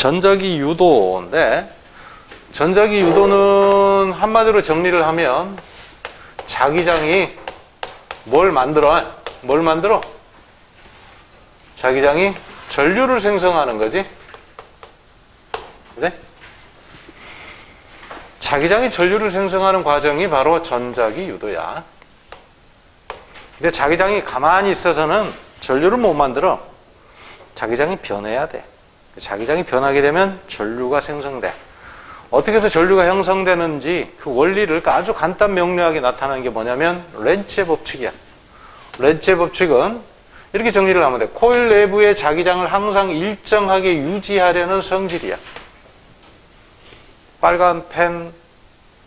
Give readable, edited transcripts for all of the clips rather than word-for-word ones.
전자기 유도인데, 전자기 유도는 한마디로 정리를 하면 자기장이 뭘 만들어? 자기장이 전류를 생성하는 거지. 그래? 자기장이 전류를 생성하는 과정이 바로 전자기 유도야. 근데 자기장이 가만히 있어서는 전류를 못 만들어. 자기장이 변해야 돼. 자기장이 변하게 되면 전류가 생성돼. 어떻게 해서 전류가 형성되는지 그 원리를 아주 간단 명료하게 나타나는 게 뭐냐면 렌츠의 법칙이야. 렌츠의 법칙은 이렇게 정리를 하면 돼. 코일 내부의 자기장을 항상 일정하게 유지하려는 성질이야. 빨간 펜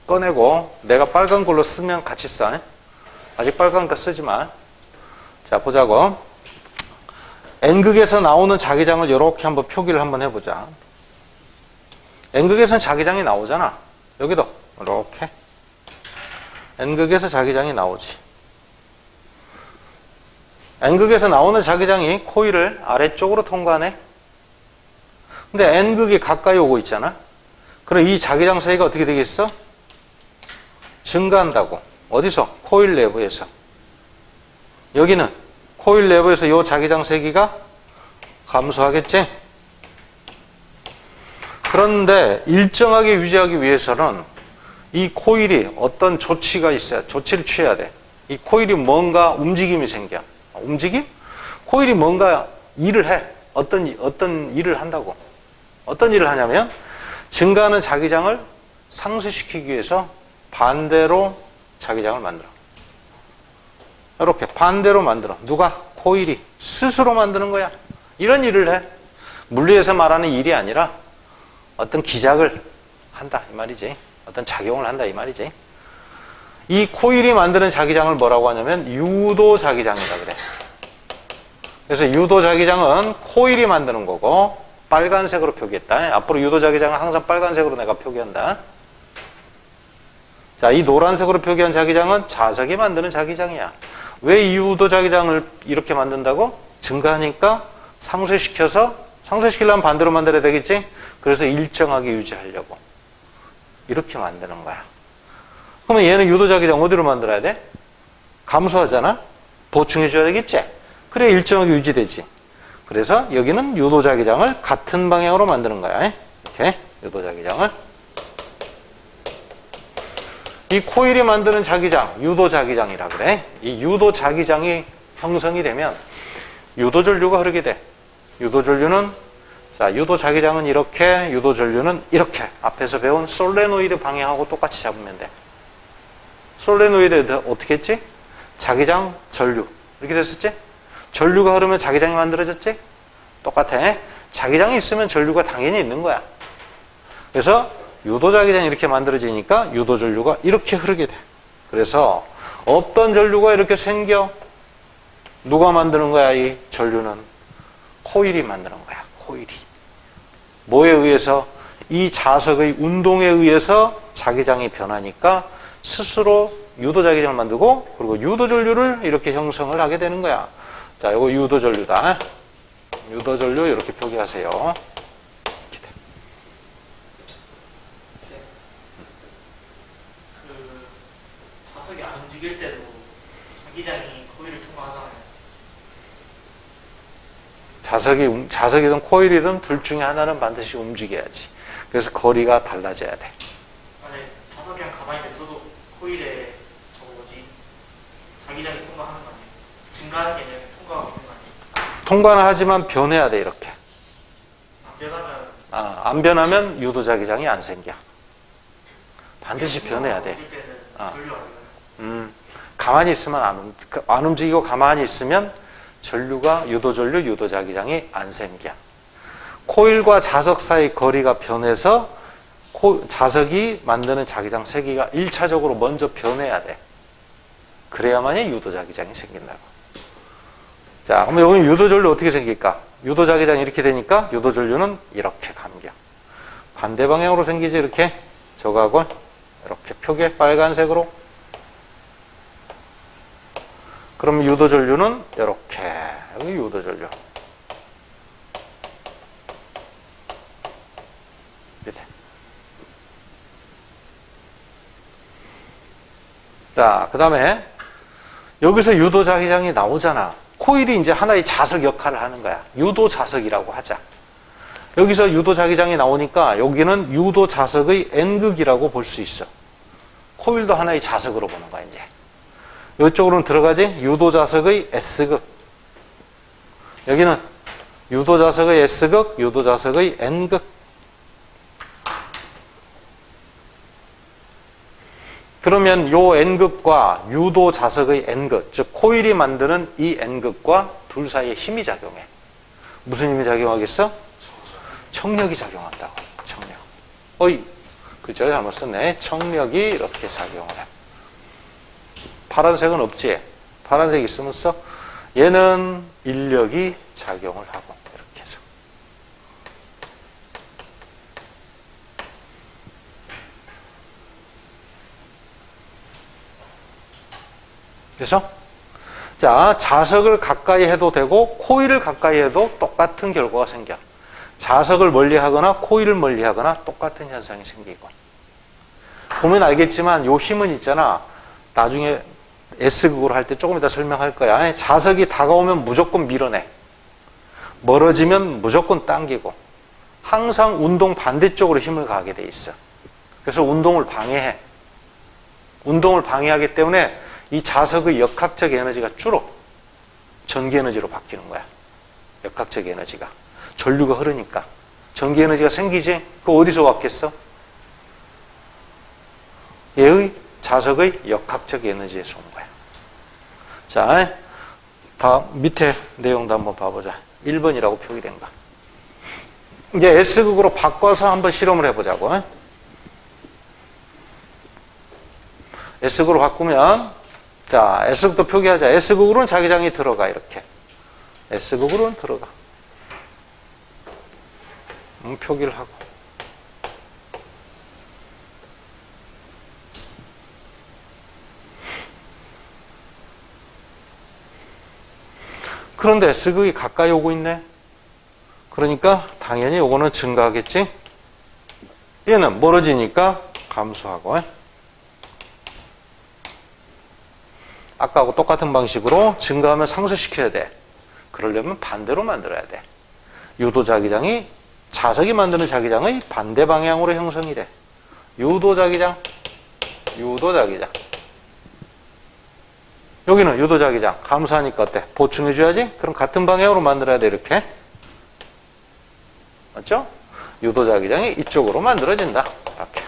꺼내고 내가 빨간 걸로 쓰면 같이 써. 아직 빨간 거 쓰지 마. 자, 보자고. N극에서 나오는 자기장을 이렇게 한번 표기를 한번 해보자. N극에서는 자기장이 나오잖아. 여기도 이렇게 N극에서 자기장이 나오지. N극에서 나오는 자기장이 코일을 아래쪽으로 통과하네. 근데 N극이 가까이 오고 있잖아. 그럼 이 자기장 사이가 어떻게 되겠어? 증가한다고. 어디서? 코일 내부에서. 여기는 코일 내부에서 이 자기장 세기가 감소하겠지? 그런데 일정하게 유지하기 위해서는 이 코일이 어떤 조치가 있어야, 조치를 취해야 돼. 이 코일이 뭔가 움직임이 생겨. 움직임? 코일이 뭔가 일을 해. 어떤 일을 한다고. 어떤 일을 하냐면 증가하는 자기장을 상쇄시키기 위해서 반대로 자기장을 만들어. 이렇게 반대로 만들어. 누가? 코일이 스스로 만드는 거야. 이런 일을 해. 물리에서 말하는 일이 아니라 어떤 기작을 한다 이 말이지. 어떤 작용을 한다 이 말이지. 이 코일이 만드는 자기장을 뭐라고 하냐면 유도 자기장이라 그래. 그래서 유도 자기장은 코일이 만드는 거고 빨간색으로 표기했다. 앞으로 유도 자기장은 항상 빨간색으로 내가 표기한다. 자, 이 노란색으로 표기한 자기장은 자석이 만드는 자기장이야. 왜 이 유도 자기장을 이렇게 만든다고? 증가하니까 상쇄시키려면 반대로 만들어야 되겠지? 그래서 일정하게 유지하려고 이렇게 만드는 거야. 그러면 얘는 유도 자기장 어디로 만들어야 돼? 감소하잖아? 보충해줘야 되겠지? 그래 일정하게 유지되지. 그래서 여기는 유도 자기장을 같은 방향으로 만드는 거야. 이렇게 유도 자기장을. 이 코일이 만드는 자기장, 유도 자기장이라 그래. 이 유도 자기장이 형성이 되면 유도 전류가 흐르게 돼. 유도 전류는, 자, 유도 자기장은 이렇게, 유도 전류는 이렇게. 앞에서 배운 솔레노이드 방향하고 똑같이 잡으면 돼. 솔레노이드 어떻게 했지? 자기장, 전류. 이렇게 됐었지? 전류가 흐르면 자기장이 만들어졌지? 똑같아. 자기장이 있으면 전류가 당연히 있는 거야. 그래서 유도 자기장이 이렇게 만들어지니까 유도 전류가 이렇게 흐르게 돼. 그래서 없던 전류가 이렇게 생겨. 누가 만드는 거야, 이 전류는? 코일이 만드는 거야, 코일이. 뭐에 의해서? 이 자석의 운동에 의해서 자기장이 변하니까 스스로 유도 자기장을 만들고 그리고 유도 전류를 이렇게 형성을 하게 되는 거야. 자, 이거 유도 전류다. 유도 전류 이렇게 표기하세요. 자석이 안 움직일 때도 자기장이 코일을 통과하잖아요. 자석이든 코일이든 둘 중에 하나는 반드시 움직여야지. 그래서 거리가 달라져야 돼. 아니, 자석이랑 가만히 냅둬도 코일에 자기장이 통과하는 거 아니에요? 증가하는 게 아니라 통과하고 있는 거 아니에요? 통과는 하지만 변해야 돼, 이렇게. 안 변하면? 안 변하면 유도 자기장이 안 생겨. 반드시 변해야 돼. 움직일 때는 전류 아니에요? 가만히 있으면 안 움직이고 가만히 있으면 전류가 유도 전류, 유도 자기장이 안 생겨. 코일과 자석 사이 거리가 변해서 자석이 만드는 자기장 세기가 1차적으로 먼저 변해야 돼. 그래야만이 유도 자기장이 생긴다고. 자, 그럼 여기 유도 전류 어떻게 생길까? 유도 자기장이 이렇게 되니까 유도 전류는 이렇게 감겨. 반대 방향으로 생기지, 이렇게. 저거하고 이렇게 표기해, 빨간색으로. 그럼 유도 전류는 이렇게. 여기 유도 전류. 자, 그 다음에 여기서 유도자기장이 나오잖아. 코일이 이제 하나의 자석 역할을 하는 거야. 유도자석이라고 하자. 여기서 유도자기장이 나오니까 여기는 유도자석의 N극이라고 볼 수 있어. 코일도 하나의 자석으로 보는 거야, 이제. 이쪽으로는 들어가지? 유도자석의 S극. 여기는 유도자석의 S극, 유도자석의 N극. 그러면 요 N극과 유도자석의 N극, 즉 코일이 만드는 이 N극과 둘 사이에 힘이 작용해. 무슨 힘이 작용하겠어? 청력이 작용한다고. 청력. 어이, 그죠? 잘못 썼네. 청력이 이렇게 작용을 해. 파란색은 없지? 파란색 있으면 써. 얘는 인력이 작용을 하고 이렇게 해서. 그래서 자, 자석을 가까이 해도 되고 코일을 가까이 해도 똑같은 결과가 생겨. 자석을 멀리하거나 코일을 멀리하거나 똑같은 현상이 생기고. 보면 알겠지만 요 힘은 있잖아. 나중에 S극으로 할 때 조금 이따 설명할 거야. 자석이 다가오면 무조건 밀어내. 멀어지면 무조건 당기고. 항상 운동 반대쪽으로 힘을 가하게 돼 있어. 그래서 운동을 방해해. 운동을 방해하기 때문에 이 자석의 역학적 에너지가 줄어. 전기 에너지로 바뀌는 거야. 역학적 에너지가. 전류가 흐르니까. 전기 에너지가 생기지? 그거 어디서 왔겠어? 얘의 자석의 역학적 에너지에서 온 거야. 자, 다 밑에 내용도 한번 봐보자. 1번이라고 표기된 거. 이제 S극으로 바꿔서 한번 실험을 해보자고. S극으로 바꾸면, 자, S극도 표기하자. S극으로는 자기장이 들어가, 이렇게. S극으로는 들어가. 표기를 하고. 그런데 S극이 가까이 오고 있네. 그러니까 당연히 요거는 증가하겠지. 얘는 멀어지니까 감소하고. 아까하고 똑같은 방식으로 증가하면 상쇄시켜야 돼. 그러려면 반대로 만들어야 돼. 유도자기장이 자석이 만드는 자기장의 반대 방향으로 형성이 돼. 유도자기장, 유도자기장. 여기는 유도자기장. 감소하니까 어때? 보충해줘야지? 그럼 같은 방향으로 만들어야 돼, 이렇게. 맞죠? 유도자기장이 이쪽으로 만들어진다. 이렇게.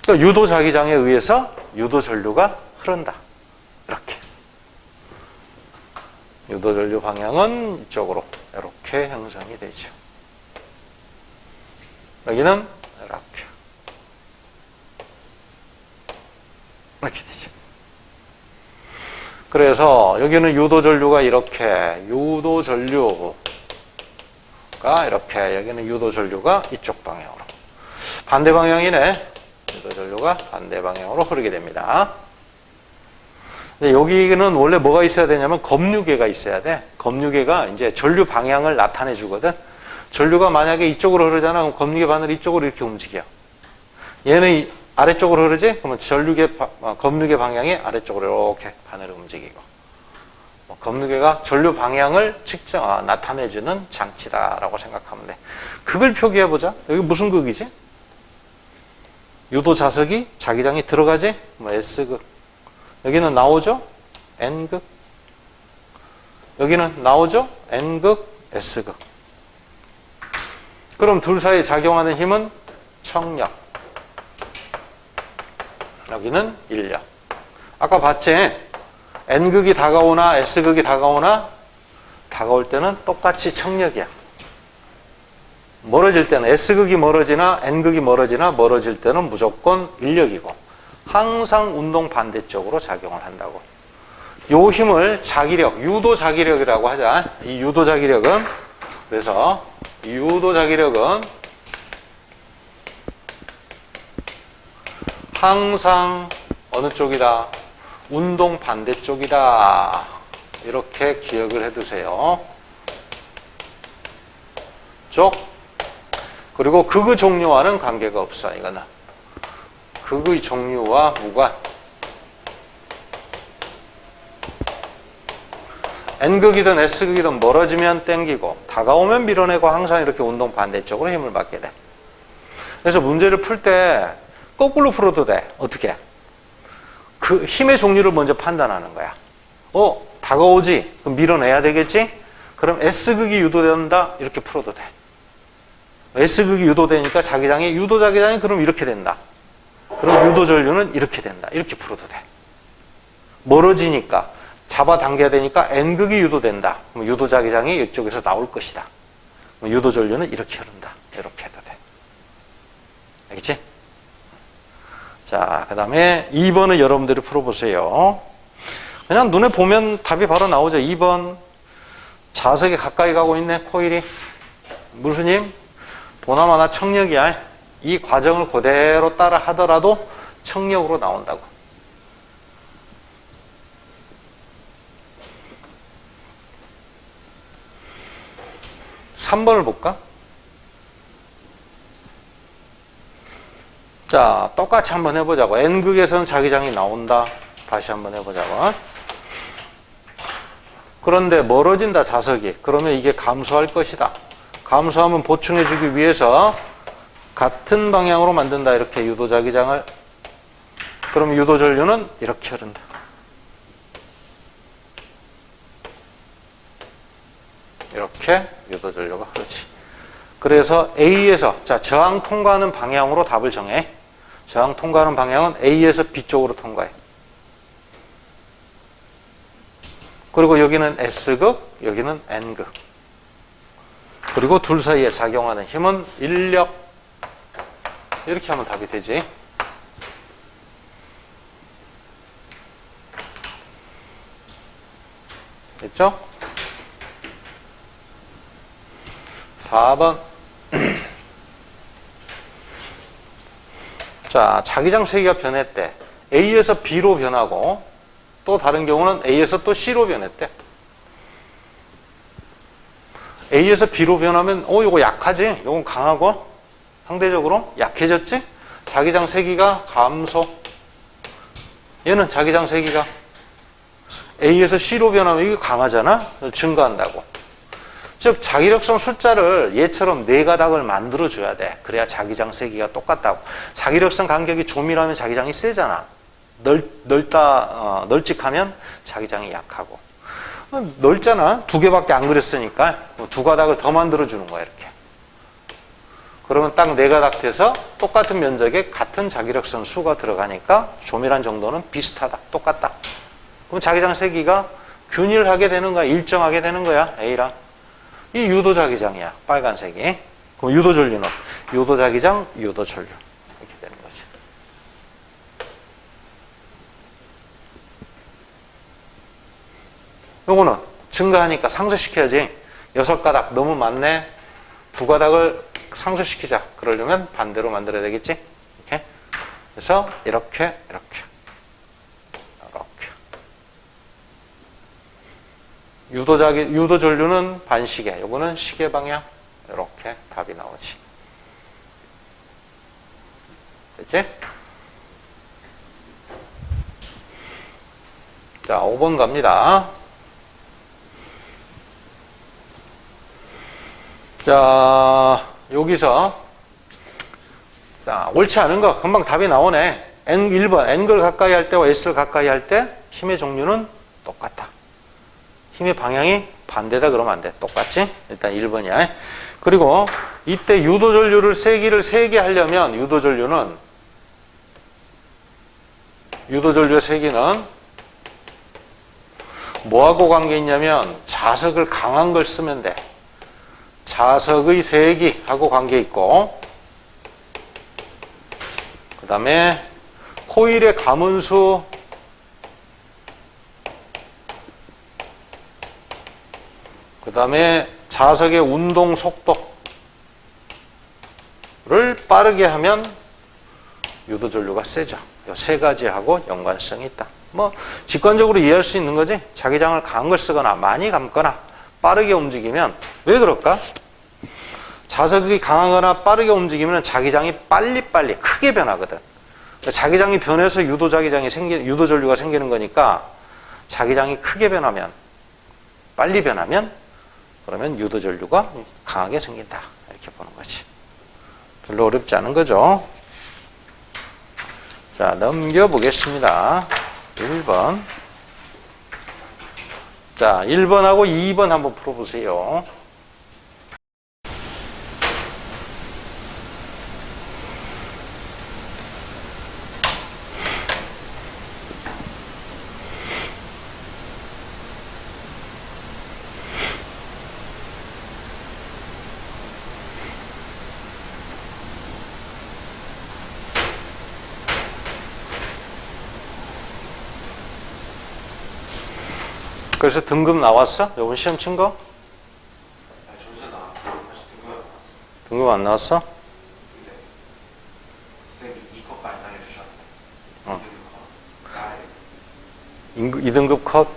그러니까 유도자기장에 의해서 유도전류가 흐른다. 이렇게. 유도전류 방향은 이쪽으로 이렇게 형성이 되죠. 여기는 이렇게. 이렇게 되죠. 그래서 여기는 유도전류가 이렇게, 유도전류가 이렇게, 여기는 유도전류가 이쪽 방향으로. 반대 방향이네. 유도전류가 반대 방향으로 흐르게 됩니다. 근데 여기는 원래 뭐가 있어야 되냐면 검류계가 있어야 돼. 검류계가 이제 전류 방향을 나타내 주거든. 전류가 만약에 이쪽으로 흐르잖아. 그럼 검류계 바늘이 이쪽으로 이렇게 움직여. 얘는 아래쪽으로 흐르지? 그러면 검류계 방향이 아래쪽으로 이렇게 바늘을 움직이고. 검류계가 전류 방향을 나타내주는 장치다라고 생각하면 돼. 극을 표기해보자. 여기 무슨 극이지? 유도 자석이 자기장이 들어가지? S극. 여기는 나오죠? N극. 여기는 나오죠? N극, S극. 그럼 둘 사이에 작용하는 힘은 청력. 여기는 인력. 아까 봤지? N극이 다가오나 S극이 다가오나 다가올 때는 똑같이 청력이야. 멀어질 때는 S극이 멀어지나 N극이 멀어지나 멀어질 때는 무조건 인력이고 항상 운동 반대쪽으로 작용을 한다고. 요 힘을 자기력, 유도자기력이라고 하자. 이 유도자기력은 그래서 이 유도자기력은 항상 어느 쪽이다? 운동 반대쪽이다. 이렇게 기억을 해두세요. 쪽. 그리고 극의 종류와는 관계가 없어, 이거는. 극의 종류와 무관. N극이든 S극이든 멀어지면 땡기고 다가오면 밀어내고 항상 이렇게 운동 반대쪽으로 힘을 받게 돼. 그래서 문제를 풀 때 거꾸로 풀어도 돼. 어떻게? 그 힘의 종류를 먼저 판단하는 거야. 다가오지? 그럼 밀어내야 되겠지? 그럼 S극이 유도된다? 이렇게 풀어도 돼. S극이 유도되니까 자기장이 유도자기장이 그럼 이렇게 된다. 그럼 유도전류는 이렇게 된다. 이렇게 풀어도 돼. 멀어지니까 잡아당겨야 되니까 N극이 유도된다. 그럼 유도자기장이 이쪽에서 나올 것이다. 그럼 유도전류는 이렇게 흐른다. 이렇게 해도 돼. 알겠지? 자, 그 다음에 2번은 여러분들이 풀어보세요. 그냥 눈에 보면 답이 바로 나오죠. 2번. 자석에 가까이 가고 있네, 코일이. 무수님, 보나마나 청력이야. 이 과정을 그대로 따라 하더라도 청력으로 나온다고. (3번을) 볼까? 자, 똑같이 한번 해보자고. N극에서는 자기장이 나온다. 다시 한번 해보자고. 그런데 멀어진다, 자석이. 그러면 이게 감소할 것이다. 감소하면 보충해주기 위해서 같은 방향으로 만든다. 이렇게 유도자기장을. 그럼 유도전류는 이렇게 흐른다. 이렇게 유도전류가 흐르지. 그래서 A에서, 자, 저항 통과하는 방향으로 답을 정해. 저항 통과하는 방향은 A에서 B 쪽으로 통과해. 그리고 여기는 S극, 여기는 N극. 그리고 둘 사이에 작용하는 힘은 인력. 이렇게 하면 답이 되지. 됐죠? 4번. 자, 자기장 세기가 변했대. A에서 B로 변하고 또 다른 경우는 A에서 또 C로 변했대. A에서 B로 변하면 이거 약하지? 이건 강하고 상대적으로 약해졌지? 자기장 세기가 감소. 얘는 자기장 세기가 A에서 C로 변하면 이게 강하잖아? 증가한다고. 즉 자기력선 숫자를 얘처럼 네 가닥을 만들어줘야 돼. 그래야 자기장 세기가 똑같다고. 자기력선 간격이 조밀하면 자기장이 세잖아. 널찍하면 자기장이 약하고. 넓잖아. 두 개밖에 안 그렸으니까 두 가닥을 더 만들어주는 거야. 이렇게. 그러면 딱 네 가닥 돼서 똑같은 면적에 같은 자기력선 수가 들어가니까 조밀한 정도는 비슷하다. 똑같다. 그럼 자기장 세기가 균일하게 되는 거야. 일정하게 되는 거야. A랑. 이 유도자기장이야. 빨간색이. 그럼 유도전류는 유도자기장, 유도전류. 이렇게 되는 거지. 요거는 증가하니까 상쇄시켜야지. 6가닥 너무 많네. 2가닥을 상쇄시키자. 그러려면 반대로 만들어야 되겠지. 이렇게. 그래서 이렇게. 유도전류는 반시계, 요거는 시계 방향. 이렇게 답이 나오지. 됐지? 자, 5번 갑니다. 자, 여기서 자, 옳지 않은 거 금방 답이 나오네. 1번 N걸 가까이 할 때와 S를 가까이 할 때 힘의 종류는 똑같다. 힘의 방향이 반대다 그러면 안 돼. 똑같지? 일단 1번이야. 그리고 이때 유도전류를 세기를 세게 하려면 유도전류의 세기는 뭐하고 관계 있냐면 자석을 강한 걸 쓰면 돼. 자석의 세기하고 관계 있고, 그 다음에 코일의 가문수, 그 다음에 자석의 운동 속도를 빠르게 하면 유도전류가 세죠. 이 세 가지하고 연관성이 있다. 뭐 직관적으로 이해할 수 있는 거지. 자기장을 강한 걸 쓰거나 많이 감거나 빠르게 움직이면 왜 그럴까? 자석이 강하거나 빠르게 움직이면 자기장이 빨리빨리 크게 변하거든. 자기장이 변해서 유도전류가 생기는 거니까 자기장이 크게 변하면, 빨리 변하면, 그러면 유도전류가 강하게 생긴다. 이렇게 보는 거지. 별로 어렵지 않은 거죠. 자, 넘겨보겠습니다. 1번. 자, 1번하고 2번 한번 풀어보세요. 그래서 등급 나왔어? 요번 시험 친 거? 점수 나왔고 다시 등급이 안 나왔어요. 등급 안 나왔어? 근데 쌤이 2컷까지 당해주셨는데 어. 2등급 아래 2등급 컷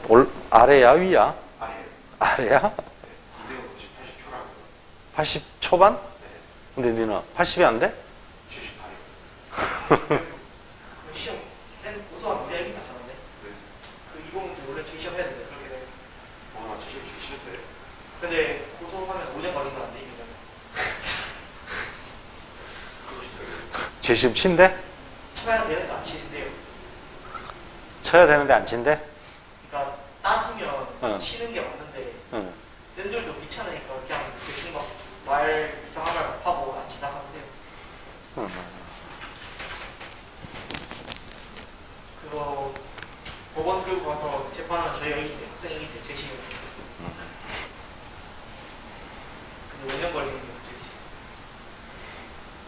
아래야 위야? 아래 아래야? 2등급 80초라고 80 초반? 네. 근데 니는 80이 안 돼? 78이 시험 쌤 고소한 무리하게 나셨는데 네. 그 20문제 원래 제시해야 되는데 그렇게 돼요. 와 진짜 싫대. 근데 고소하면 5년 걸리면 안 되니까 재심 친대? 쳐야 되는데 안 치는데요. 쳐야 되는데 안 친대? 그러니까 따시면 응. 치는 게 맞는데 응. 쌤들도 귀찮으니까 그냥 대충 막 말 이상한 말 하고 안 지나가는데요. 응. 그거 법원 끌고 가서 재판하면 저희가 이기는데 학생이 이기는데 제시면 근데 5년 걸리는 게 문제지.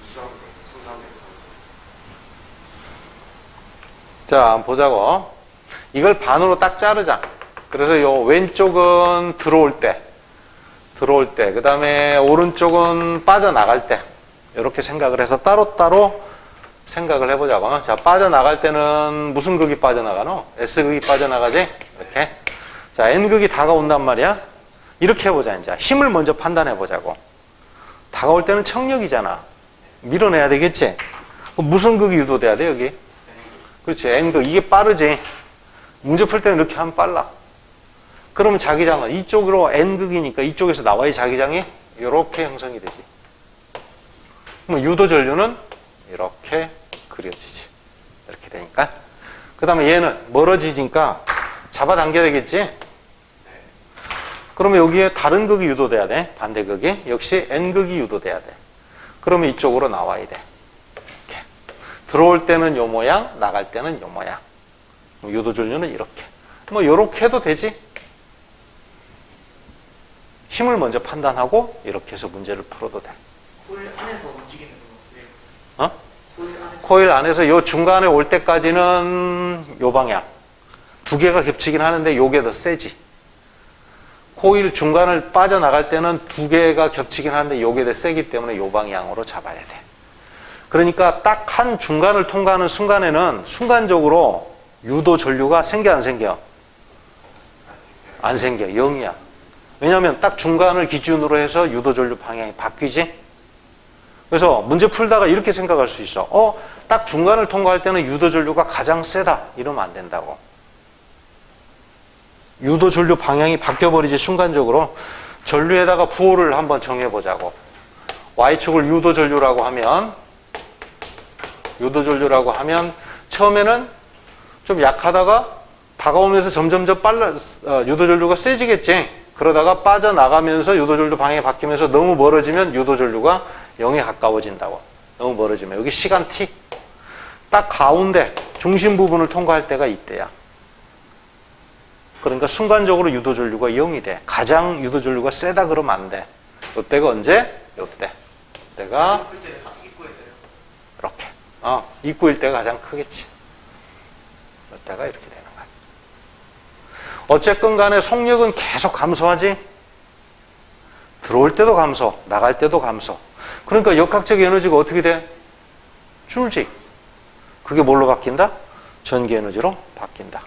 이수학 성사학에서 자, 한번 보자고. 이걸 반으로 딱 자르자. 그래서 요 왼쪽은 들어올 때, 그 다음에 오른쪽은 빠져나갈 때, 이렇게 생각을 해서 따로따로 생각을 해보자고. 자, 빠져나갈 때는 무슨 극이 빠져나가노? S극이 빠져나가지? 이렇게. 자, N극이 다가온단 말이야. 이렇게 해보자, 이제. 힘을 먼저 판단해보자고. 다가올 때는 청력이잖아. 밀어내야 되겠지? 그럼 무슨 극이 유도돼야 돼, 여기? 그렇지, N극. 이게 빠르지? 문제 풀 때는 이렇게 하면 빨라. 그러면 자기장은 이쪽으로 N극이니까 이쪽에서 나와야 자기장이 이렇게 형성이 되지. 그럼 유도전류는 이렇게 그려지지. 이렇게 되니까. 그 다음에 얘는 멀어지니까 잡아당겨야 되겠지? 그러면 여기에 다른 극이 유도돼야 돼. 반대극이. 역시 N극이 유도돼야 돼. 그러면 이쪽으로 나와야 돼. 이렇게. 들어올 때는 요 모양, 나갈 때는 요 모양. 유도전류는 이렇게. 뭐 이렇게 해도 되지. 힘을 먼저 판단하고 이렇게 해서 문제를 풀어도 돼. 코일 안에서 움직이는 거 같아요. 어? 코일 안에서. 코일 안에서 요 중간에 올 때까지는 요 방향. 두 개가 겹치긴 하는데 요게 더 세지. 코일 중간을 빠져나갈 때는 두 개가 겹치긴 하는데 요게 더 세기 때문에 요 방향으로 잡아야 돼. 그러니까 딱 한 중간을 통과하는 순간에는 순간적으로 유도 전류가 생겨 안 생겨? 안 생겨. 0이야. 왜냐하면 딱 중간을 기준으로 해서 유도 전류 방향이 바뀌지. 그래서 문제 풀다가 이렇게 생각할 수 있어. 딱 중간을 통과할 때는 유도 전류가 가장 세다. 이러면 안 된다고. 유도 전류 방향이 바뀌어버리지 순간적으로. 전류에다가 부호를 한번 정해보자고. Y축을 유도 전류라고 하면 처음에는 좀 약하다가 다가오면서 점점 유도 전류가 세지겠지. 그러다가 빠져나가면서 유도 전류 방향이 바뀌면서 너무 멀어지면 유도 전류가 0에 가까워진다고. 너무 멀어지면. 여기 시간 T. 딱 가운데 중심 부분을 통과할 때가 이때야. 그러니까 순간적으로 유도 전류가 0이 돼. 가장 유도 전류가 세다 그러면 안 돼. 이때가 언제? 이때. 이때가 풀 때는 다 입구에서요. 이렇게. 입구일 때가 가장 크겠지. 이때가 이렇게 되는 거야. 어쨌건 간에 속력은 계속 감소하지. 들어올 때도 감소, 나갈 때도 감소. 그러니까 역학적 에너지가 어떻게 돼? 줄지. 그게 뭘로 바뀐다? 전기 에너지로 바뀐다.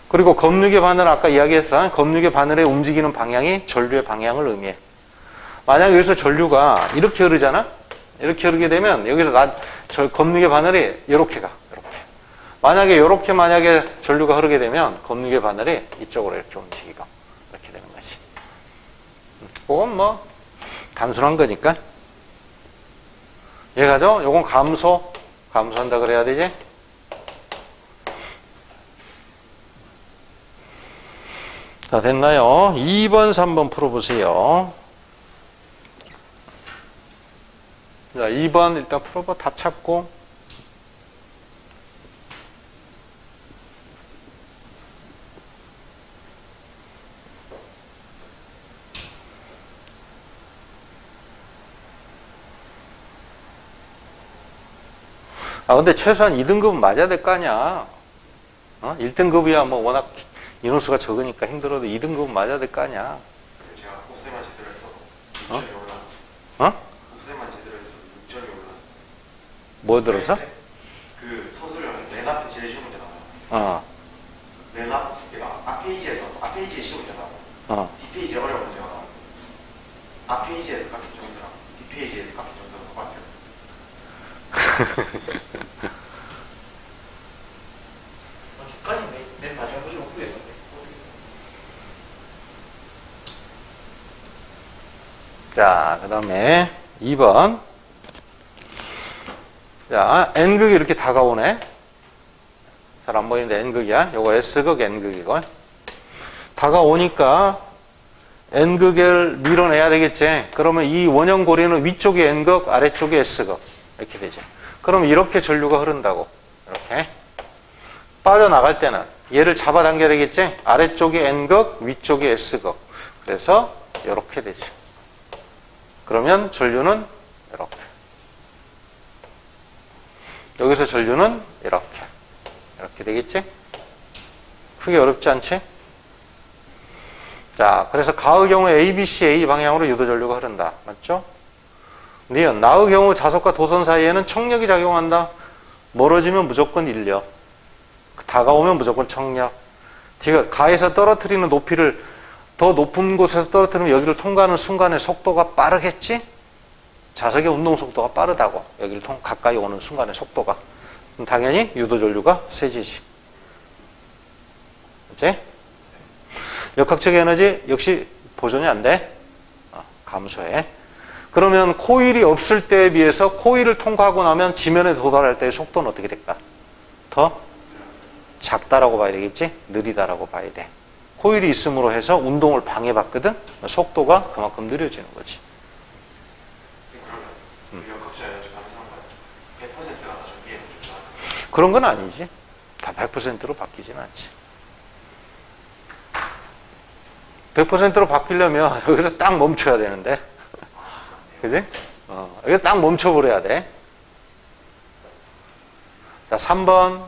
그리고 검육의 바늘 아까 이야기했어. 검육의 바늘의 움직이는 방향이 전류의 방향을 의미해. 만약에 여기서 전류가 이렇게 흐르잖아? 이렇게 흐르게 되면 여기서 검유계 바늘이 이렇게 가. 이렇게. 만약에 전류가 흐르게 되면 검유계 바늘이 이쪽으로 이렇게 움직이고 이렇게 되는 거지. 그건 뭐 단순한 거니까. 이해가죠? 요건 감소한다 그래야 되지? 자, 됐나요? 2번, 3번 풀어보세요. 자, 2번 일단 풀어봐. 답 찾고. 근데 최소한 2등급은 맞아야 될 거 아니야. 1등급이야 뭐 워낙 인원수가 적으니까 힘들어도 2등급은 맞아야 될 거 아니야. 제가 곱셈만 제대로 했어. 어? 6점이 올라. 어? 곱셈만 제대로 했어. 6점이 올라. 뭐 들어서? 그 서술형은 맨 앞에 제일 쉬운 문제 나와요. 맨 앞, 앞페이지에 쉬운 문제 나와요. 뒷페이지에 어려운 문제가 나와요. 앞페이지에서 깎인 점수랑 뒷페이지에서 깎인 점수가 똑같아요. 저까지 맨 마지막 문제 못 구했는데 자, 그 다음에 2번. 자, N극이 이렇게 다가오네. 잘 안 보이는데 N극이야. 요거 S극, N극이고. 다가오니까 N극을 밀어내야 되겠지. 그러면 이 원형고리는 위쪽이 N극, 아래쪽이 S극. 이렇게 되죠. 그럼 이렇게 전류가 흐른다고. 이렇게. 빠져나갈 때는 얘를 잡아당겨야 되겠지. 아래쪽이 N극, 위쪽이 S극. 그래서 이렇게 되죠. 그러면 전류는 이렇게. 여기서 전류는 이렇게 되겠지? 크게 어렵지 않지? 자, 그래서 가의 경우 A, B, C, A 방향으로 유도 전류가 흐른다. 맞죠? 니은, 나의 경우 자석과 도선 사이에는 청력이 작용한다. 멀어지면 무조건 인력. 다가오면 무조건 청력. 가에서 떨어뜨리는 높이를 더 높은 곳에서 떨어뜨리면 여기를 통과하는 순간에 속도가 빠르겠지? 자석의 운동 속도가 빠르다고. 여기를 가까이 오는 순간의 속도가. 그럼 당연히 유도 전류가 세지지. 그치? 역학적 에너지 역시 보존이 안 돼. 감소해. 그러면 코일이 없을 때에 비해서 코일을 통과하고 나면 지면에 도달할 때의 속도는 어떻게 될까? 더 작다라고 봐야 되겠지? 느리다라고 봐야 돼. 코일이 있음으로 해서 운동을 방해받거든? 속도가 그만큼 느려지는 거지. 그러면 역학적 에너지 감소한 거예요. 100%가 전기에 좋다. 그런 건 아니지. 다 100%로 바뀌진 않지. 100%로 바뀌려면 여기서 딱 멈춰야 되는데. 그지? 여기서 딱 멈춰버려야 돼. 자, 3번.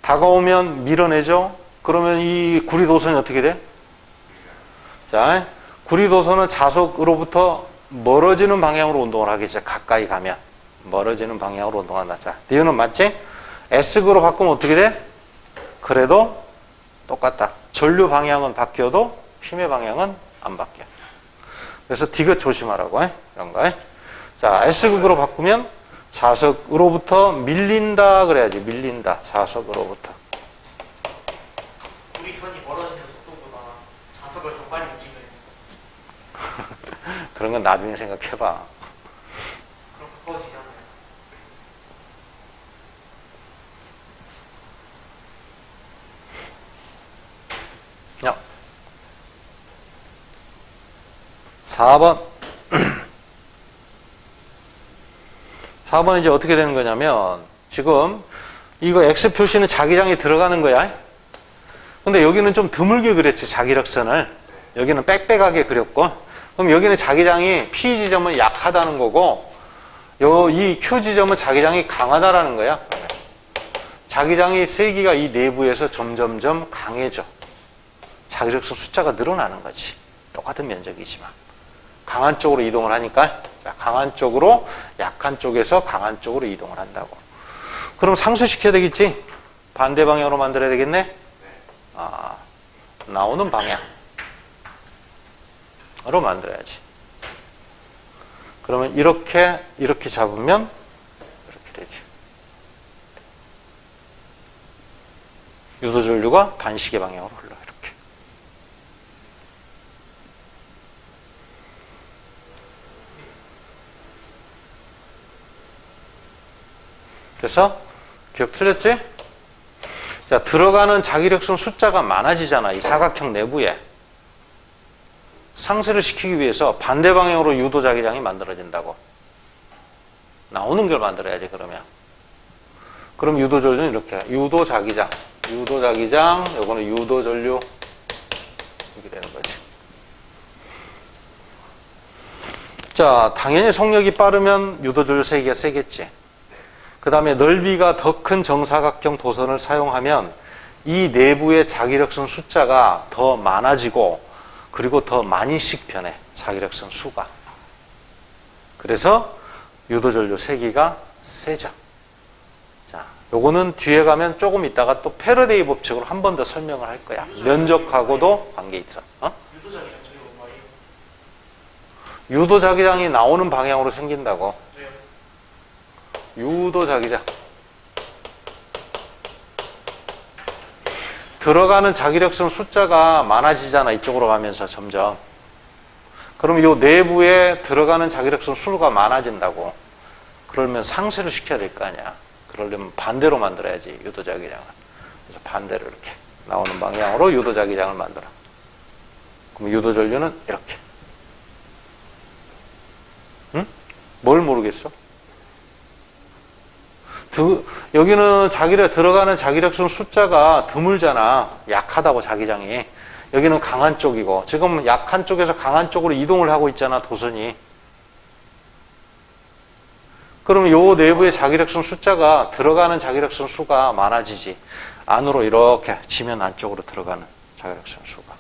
다가오면 밀어내죠? 그러면 이 구리도선이 어떻게 돼? 자, 구리도선은 자석으로부터 멀어지는 방향으로 운동을 하겠죠. 가까이 가면. 멀어지는 방향으로 운동한다. 자, 니은은 맞지? S극으로 바꾸면 어떻게 돼? 그래도 똑같다. 전류 방향은 바뀌어도 힘의 방향은 안 바뀌어. 그래서 디귿 조심하라고 해. 이런 거. 자, S극으로 바꾸면 자석으로부터 밀린다 그래야지. 밀린다. 자석으로부터. 우리 선이 멀어지는 속도보다 자석을 더 빨리 움직이는 그런 건 나중에 생각해봐. 그럼 가까워지잖아요. 야. 4번. 4번은 이제 어떻게 되는 거냐면, 지금 이거 X 표시는 자기장에 들어가는 거야. 근데 여기는 좀 드물게 그렸지, 자기력선을. 여기는 빽빽하게 그렸고, 그럼 여기는 자기장이 P 지점은 약하다는 거고, 이 Q 지점은 자기장이 강하다라는 거야. 자기장이 세기가 이 내부에서 점점점 강해져. 자기력선 숫자가 늘어나는 거지. 똑같은 면적이지만. 강한 쪽으로 이동을 하니까, 자, 강한 쪽으로 약한 쪽에서 강한 쪽으로 이동을 한다고. 그럼 상쇄시켜야 되겠지? 반대 방향으로 만들어야 되겠네? 나오는 방향으로 만들어야지. 그러면 이렇게 잡으면 이렇게 되지. 유도전류가 반시계 방향으로 흘러 이렇게. 그래서 기억 틀렸지? 자, 들어가는 자기력선 숫자가 많아지잖아. 이 사각형 내부에. 상쇄를 시키기 위해서 반대 방향으로 유도 자기장이 만들어진다고. 나오는 걸 만들어야지, 그러면. 그럼 유도 전류는 이렇게. 유도 자기장, 요거는 유도 전류. 이렇게 되는 거지. 자, 당연히 속력이 빠르면 유도 전류 세기가 세겠지. 그 다음에 넓이가 더 큰 정사각형 도선을 사용하면 이 내부의 자기력선 숫자가 더 많아지고 그리고 더 많이씩 변해. 자기력선 수가. 그래서 유도전류 세기가 세죠. 자, 요거는 뒤에 가면 조금 있다가 또 패러데이 법칙으로 한 번 더 설명을 할 거야. 면적하고도 관계 있어. 유도자기장 저희 뭔 말이에요? 유도 자기장이 나오는 방향으로 생긴다고. 저요? 유도 자기장. 들어가는 자기력선 숫자가 많아지잖아. 이쪽으로 가면서 점점. 그럼 이 내부에 들어가는 자기력선 수가 많아진다고. 그러면 상쇄를 시켜야 될 거 아니야. 그러려면 반대로 만들어야지. 유도 자기장을. 그래서 반대로 이렇게 나오는 방향으로 유도 자기장을 만들어. 그럼 유도 전류는 이렇게. 응? 뭘 모르겠어? 여기는 들어가는 자기력선 숫자가 드물잖아. 약하다고 자기장이. 여기는 강한 쪽이고 지금 약한 쪽에서 강한 쪽으로 이동을 하고 있잖아. 도선이. 그러면 요 내부의 자기력선 숫자가 들어가는 자기력선 수가 많아지지. 안으로 이렇게 지면 안쪽으로 들어가는 자기력선 수가.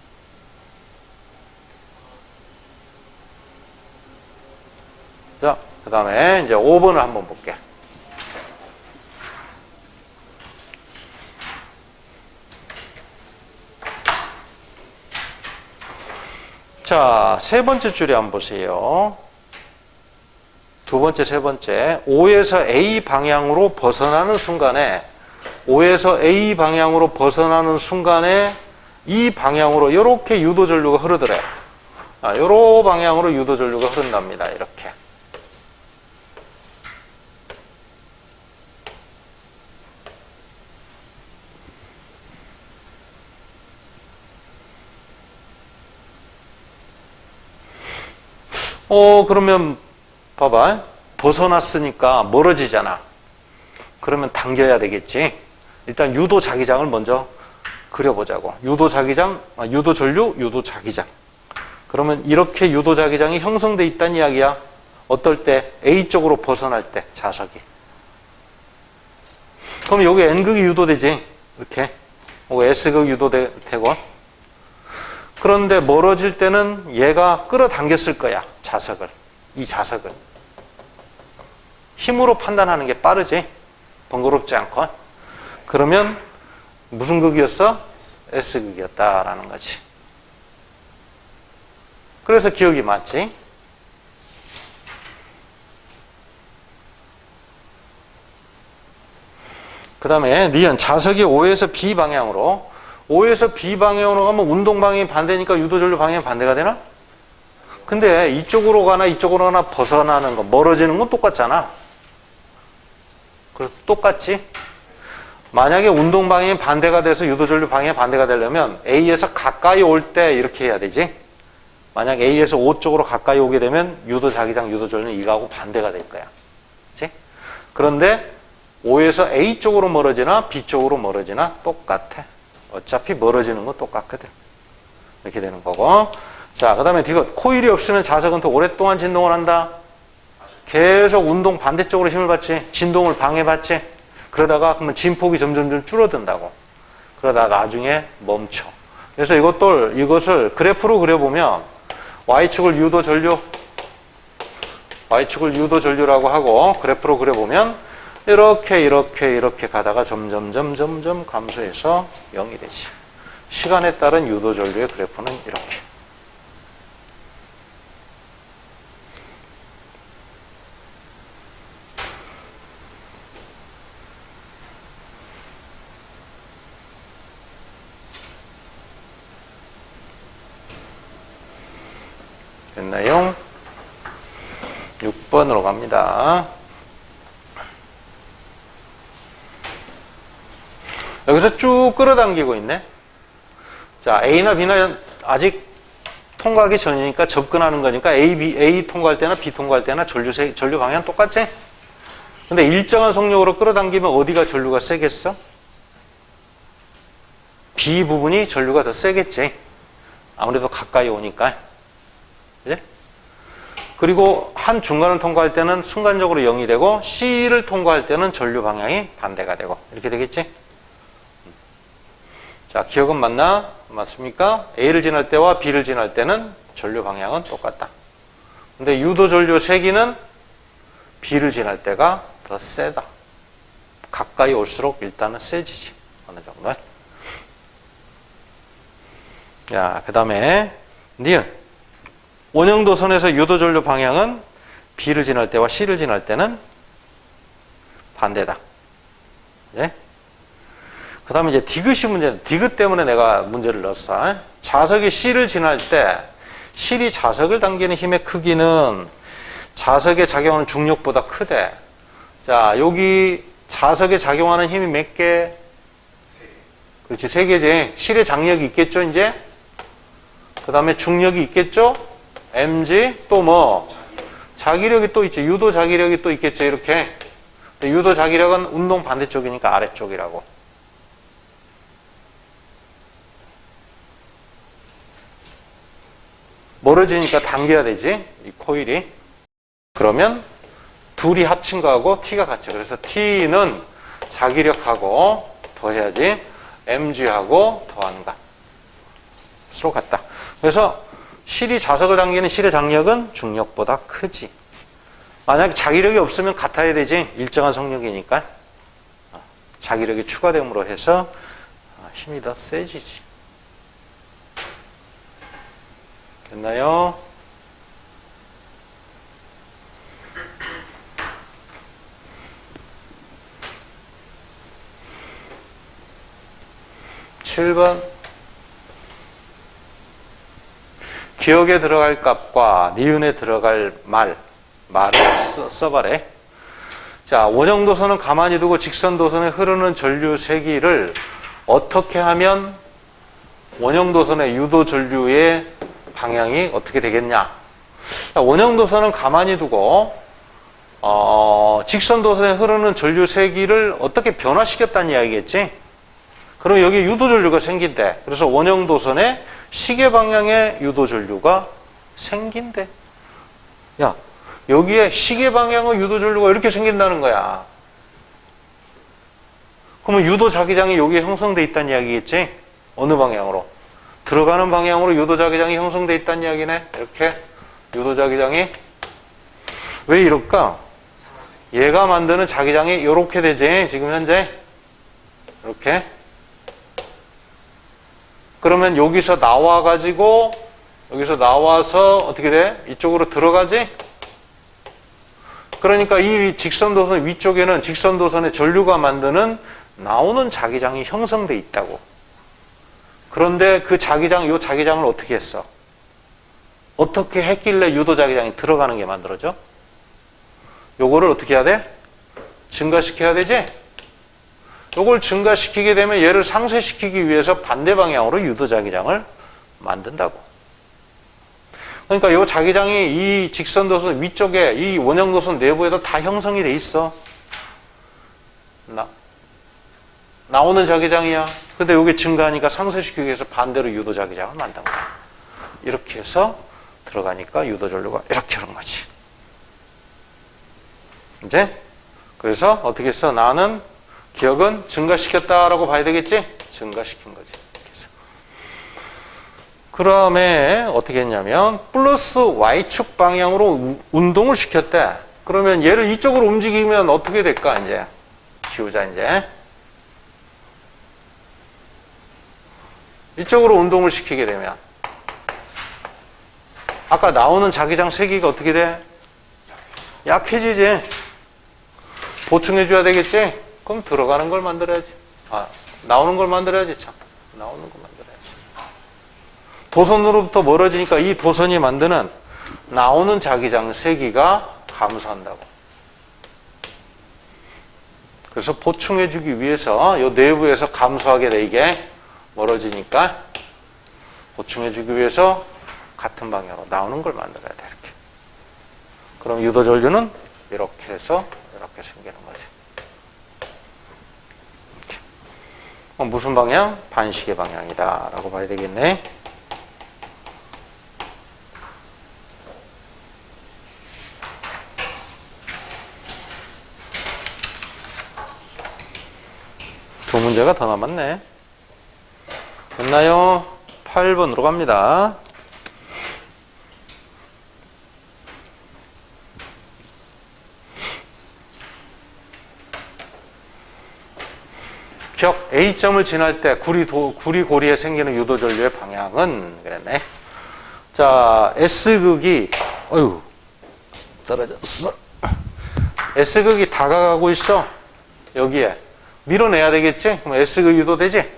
자, 그 다음에 이제 5번을 한번 볼게. 자, 세 번째 줄에 한번 보세요. 두 번째, 세 번째. O에서 A 방향으로 벗어나는 순간에, O에서 A 방향으로 벗어나는 순간에 이 방향으로 이렇게 유도전류가 흐르더래. 요런 방향으로 유도전류가 흐른답니다. 이렇게. 그러면 봐봐. 벗어났으니까 멀어지잖아. 그러면 당겨야 되겠지. 일단 유도 자기장을 먼저 그려보자고. 유도 자기장, 유도 전류, 유도 자기장. 그러면 이렇게 유도 자기장이 형성돼 있다는 이야기야. 어떨 때? A 쪽으로 벗어날 때, 자석이. 그럼 여기 N극이 유도되지. 이렇게. S극 유도되고. 그런데 멀어질 때는 얘가 끌어당겼을 거야. 자석을. 이 자석을. 힘으로 판단하는 게 빠르지. 번거롭지 않고. 그러면 무슨 극이었어? S극이었다라는 거지. 그래서 기억이 맞지. 그 다음에 니은 자석이 O에서 B 방향으로. O에서 B 방향으로 가면 운동 방향이 반대니까 유도전류 방향이 반대가 되나? 근데 이쪽으로 가나 이쪽으로 가나 벗어나는 거, 멀어지는 건 똑같잖아. 그래서 똑같지? 만약에 운동 방향이 반대가 돼서 유도전류 방향이 반대가 되려면 A에서 가까이 올 때 이렇게 해야 되지? 만약 A에서 O 쪽으로 가까이 오게 되면 유도 자기장, 유도전류는 이거하고 반대가 될 거야. 그치? 그런데 O에서 A 쪽으로 멀어지나 B 쪽으로 멀어지나 똑같아. 어차피 멀어지는 건 똑같거든. 이렇게 되는 거고. 자, 그 다음에 디귿. 코일이 없으면 자석은 더 오랫동안 진동을 한다. 계속 운동 반대쪽으로 힘을 받지. 진동을 방해받지. 그러다가 그러면 진폭이 점점 줄어든다고. 그러다 나중에 멈춰. 그래서 이것을 그래프로 그려보면 Y축을 유도전류, Y축을 유도전류라고 하고 그래프로 그려보면 이렇게 가다가 점점 감소해서 0이 되지. 시간에 따른 유도전류의 그래프는 이렇게. 됐나요? 6번으로 갑니다. 여기서 쭉 끌어당기고 있네. 자, A나 B나 아직 통과하기 전이니까 접근하는 거니까 A 통과할 때나 B 통과할 때나 전류 방향 똑같지? 근데 일정한 속력으로 끌어당기면 어디가 전류가 세겠어? B 부분이 전류가 더 세겠지. 아무래도 가까이 오니까. 그치? 그리고 한 중간을 통과할 때는 순간적으로 0이 되고 C를 통과할 때는 전류 방향이 반대가 되고 이렇게 되겠지? 자, 기억은 맞나? 맞습니까? A를 지날 때와 B를 지날 때는 전류 방향은 똑같다. 근데 유도 전류 세기는 B를 지날 때가 더 세다. 가까이 올수록 일단은 세지지. 어느 정도. 자, 그 다음에 니은. 원형도선에서 유도 전류 방향은 B를 지날 때와 C를 지날 때는 반대다. 네? 그 다음에 이제 디귿이 문제는, 디귿 때문에 내가 문제를 넣었어. 자석이 C를 지날 때, 실이 자석을 당기는 힘의 크기는 자석에 작용하는 중력보다 크대. 자, 여기 자석에 작용하는 힘이 몇 개? 그렇지, 3개지. 실의 장력이 있겠죠, 이제? 그 다음에 중력이 있겠죠? mg, 또 뭐? 자기력이 또 있지. 유도 자기력이 또 있겠죠, 이렇게. 유도 자기력은 운동 반대쪽이니까 아래쪽이라고. 멀어지니까 당겨야 되지, 이 코일이. 그러면 둘이 합친 거하고 T가 같죠. 그래서 T는 자기력하고 더해야지 mg하고 더하는 것 서로 같다. 그래서 실이 자석을 당기는 실의 장력은 중력보다 크지. 만약 자기력이 없으면 같아야 되지. 일정한 속력이니까. 자기력이 추가됨으로 해서 힘이 더 세지지. 됐나요? (7번) 기억에 들어갈 값과 니은에 들어갈 말을 써봐래. 자, 원형도선은 가만히 두고 직선도선에 흐르는 전류 세기를 어떻게 하면 원형도선의 유도 전류의 방향이 어떻게 되겠냐? 원형도선은 가만히 두고 직선도선에 흐르는 전류 세기를 어떻게 변화시켰다는 이야기겠지? 그럼 여기 유도 전류가 생긴대. 그래서 원형도선에 시계 방향의 유도 전류가 생긴대. 야, 여기에 시계 방향의 유도 전류가 이렇게 생긴다는 거야. 그러면 유도 자기장이 여기에 형성돼 있다는 이야기겠지? 어느 방향으로? 들어가는 방향으로 유도 자기장이 형성돼 있다는 이야기네. 이렇게 유도 자기장이 왜 이럴까? 얘가 만드는 자기장이 이렇게 되지. 지금 현재 이렇게. 그러면 여기서 나와가지고 여기서 나와서 어떻게 돼? 이쪽으로 들어가지? 그러니까 이 직선도선 위쪽에는 직선도선의 전류가 만드는 나오는 자기장이 형성돼 있다고. 그런데 그 자기장, 요 자기장을 어떻게 했어? 어떻게 했길래 유도 자기장이 들어가는 게 만들어져? 요거를 어떻게 해야 돼? 증가시켜야 되지? 요걸 증가시키게 되면 얘를 상쇄시키기 위해서 반대 방향으로 유도 자기장을 만든다고. 그러니까 요 자기장이 이 직선도선 위쪽에 이 원형도선 내부에도 다 형성이 돼 있어. 나오는 자기장이야. 근데 여기 증가하니까 상쇄시키기 위해서 반대로 유도 자기장을 만든 거야. 이렇게 해서 들어가니까 유도 전류가 이렇게 하는 거지. 이제 그래서 어떻게 했어? 나는 기억은 증가시켰다라고 봐야 되겠지? 증가시킨 거지. 그래서. 그다음에 어떻게 했냐면 플러스 Y축 방향으로 운동을 시켰대. 그러면 얘를 이쪽으로 움직이면 어떻게 될까? 이제 지우자. 이제 이쪽으로 운동을 시키게 되면 아까 나오는 자기장 세기가 어떻게 돼? 약해지지. 보충해줘야 되겠지? 그럼 들어가는 걸 만들어야지. 나오는 걸 만들어야지. 참, 나오는 걸 만들어야지. 도선으로부터 멀어지니까 이 도선이 만드는 나오는 자기장 세기가 감소한다고. 그래서 보충해주기 위해서 이 내부에서 감소하게 돼. 이게 멀어지니까 보충해주기 위해서 같은 방향으로 나오는 걸 만들어야 돼. 이렇게. 그럼 유도전류는 이렇게 해서 이렇게 생기는 거지. 이렇게. 무슨 방향? 반시계 방향이다 라고 봐야 되겠네. 두 문제가 더 남았네. 됐나요? 8번으로 갑니다. 격 A점을 지날 때 구리고리에 생기는 유도전류의 방향은 그랬네. 자, S극이 어휴 떨어졌어. S극이 다가가고 있어. 여기에 밀어내야 되겠지? 그럼 S극 유도되지?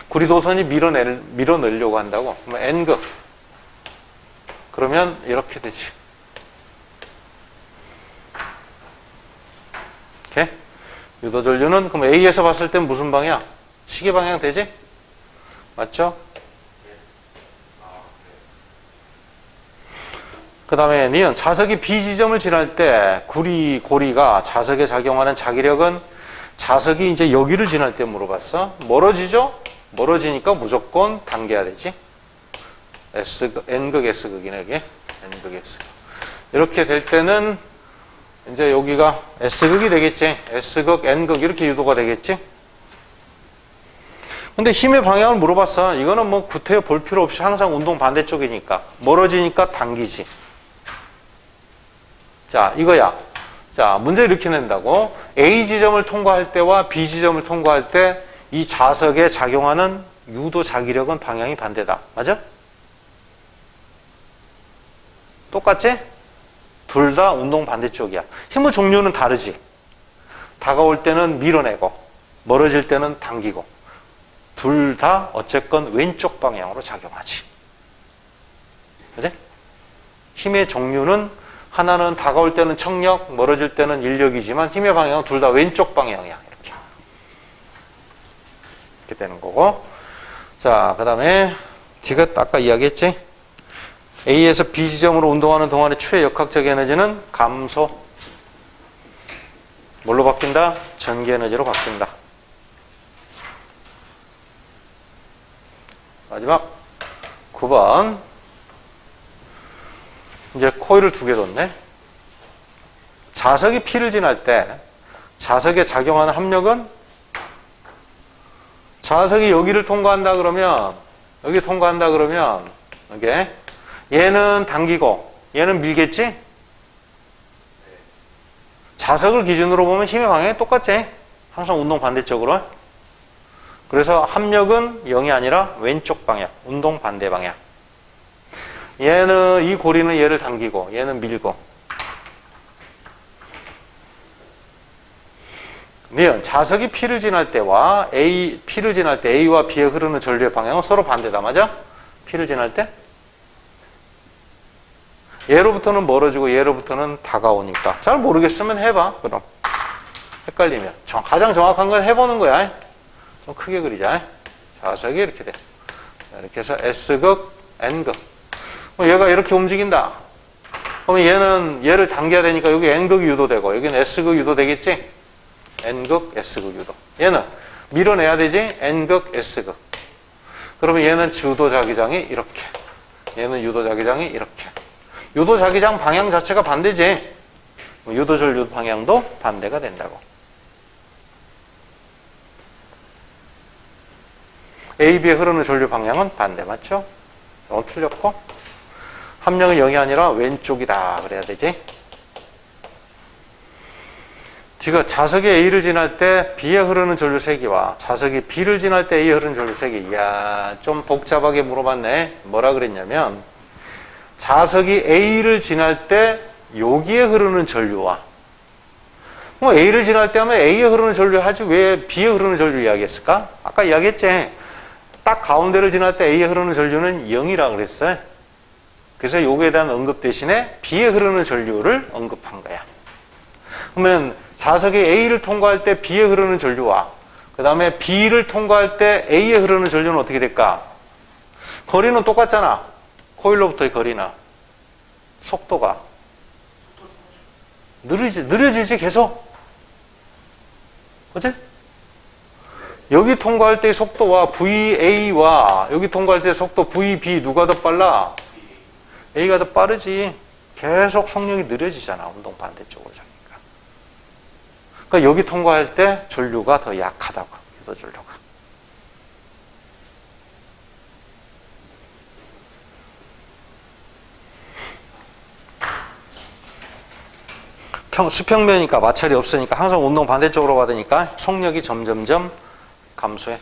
구리도선이 밀어내려고 한다고. 그럼 N극. 그러면 이렇게 되지. 이렇게. 유도전류는 그럼 A에서 봤을 땐 무슨 방향? 시계 방향 되지? 맞죠? 그 다음에 니은 자석이 B 지점을 지날 때 구리고리가 자석에 작용하는 자기력은 자석이 이제 여기를 지날 때 물어봤어. 멀어지죠? 멀어지니까 무조건 당겨야 되지. N극 S극이네 이게. N극 S극. 이렇게 될 때는 이제 여기가 S극이 되겠지. S극, N극 이렇게 유도가 되겠지. 근데 힘의 방향을 물어봤어. 이거는 뭐 구태여 볼 필요 없이 항상 운동 반대쪽이니까. 멀어지니까 당기지. 자, 이거야. 자, 문제 이렇게 낸다고. A 지점을 통과할 때와 B 지점을 통과할 때 이 자석에 작용하는 유도 자기력은 방향이 반대다. 맞아? 똑같지? 둘 다 운동 반대쪽이야. 힘의 종류는 다르지. 다가올 때는 밀어내고 멀어질 때는 당기고 둘 다 어쨌건 왼쪽 방향으로 작용하지. 그지? 힘의 종류는 하나는 다가올 때는 청력, 멀어질 때는 인력이지만 힘의 방향은 둘 다 왼쪽 방향이야. 이렇게 되는 거고. 자, 그 다음에 지가 아까 이야기했지? A에서 B 지점으로 운동하는 동안의 추의 역학적 에너지는 감소. 뭘로 바뀐다? 전기 에너지로 바뀐다. 마지막 9번. 이제 코일을 두 개 뒀네. 자석이 P를 지날 때 자석에 작용하는 합력은 자석이 여기를 통과한다 그러면 여기 통과한다 그러면 이게 얘는 당기고 얘는 밀겠지? 자석을 기준으로 보면 힘의 방향이 똑같지? 항상 운동 반대쪽으로. 그래서 합력은 0이 아니라 왼쪽 방향, 운동 반대 방향. 얘는 이 고리는 얘를 당기고 얘는 밀고. 니은 자석이 P를 지날 때와 P를 지날 때 A와 B에 흐르는 전류의 방향은 서로 반대다. 맞아? P를 지날 때 얘로부터는 멀어지고 얘로부터는 다가오니까. 잘 모르겠으면 해봐. 그럼 헷갈리면 가장 정확한 건 해보는 거야. 좀 크게 그리자. 자석이 이렇게 돼. 이렇게 해서 S극, N극. 얘가 이렇게 움직인다. 그러면 얘는 얘를 당겨야 되니까 여기 N극이 유도되고 여기는 S극 유도되겠지? N극, S극 유도. 얘는 밀어내야 되지? N극, S극. 그러면 얘는 유도자기장이 이렇게. 얘는 유도자기장이 이렇게. 유도자기장 방향 자체가 반대지. 유도전류 방향도 반대가 된다고. A, B에 흐르는 전류 방향은 반대. 맞죠? 이건 틀렸고. 합력은 0이 아니라 왼쪽이다. 그래야 되지. 지금 자석이 A를 지날 때 B에 흐르는 전류 세기와 자석이 B를 지날 때 A에 흐르는 전류 세기. 이야, 좀 복잡하게 물어봤네. 뭐라 그랬냐면 자석이 A를 지날 때 여기에 흐르는 전류와 뭐 A를 지날 때 하면 A에 흐르는 전류 하지 왜 B에 흐르는 전류 이야기했을까? 아까 이야기했지. 딱 가운데를 지날 때 A에 흐르는 전류는 0이라 그랬어요. 그래서 요거에 대한 언급 대신에 B에 흐르는 전류를 언급한 거야. 그러면 자석이 A를 통과할 때 B에 흐르는 전류와 그 다음에 B를 통과할 때 A에 흐르는 전류는 어떻게 될까? 거리는 똑같잖아. 코일로부터의 거리는. 속도가 느려지지 계속. 그치? 여기 통과할 때의 속도와 VA와 여기 통과할 때의 속도 VB 누가 더 빨라? A가 더 빠르지. 계속 속력이 느려지잖아. 운동 반대쪽으로 자니까. 그러니까 여기 통과할 때 전류가 더 약하다고. 기도 전류가. 수평면이니까 마찰이 없으니까 항상 운동 반대쪽으로 받으니까 속력이 점점점 감소해.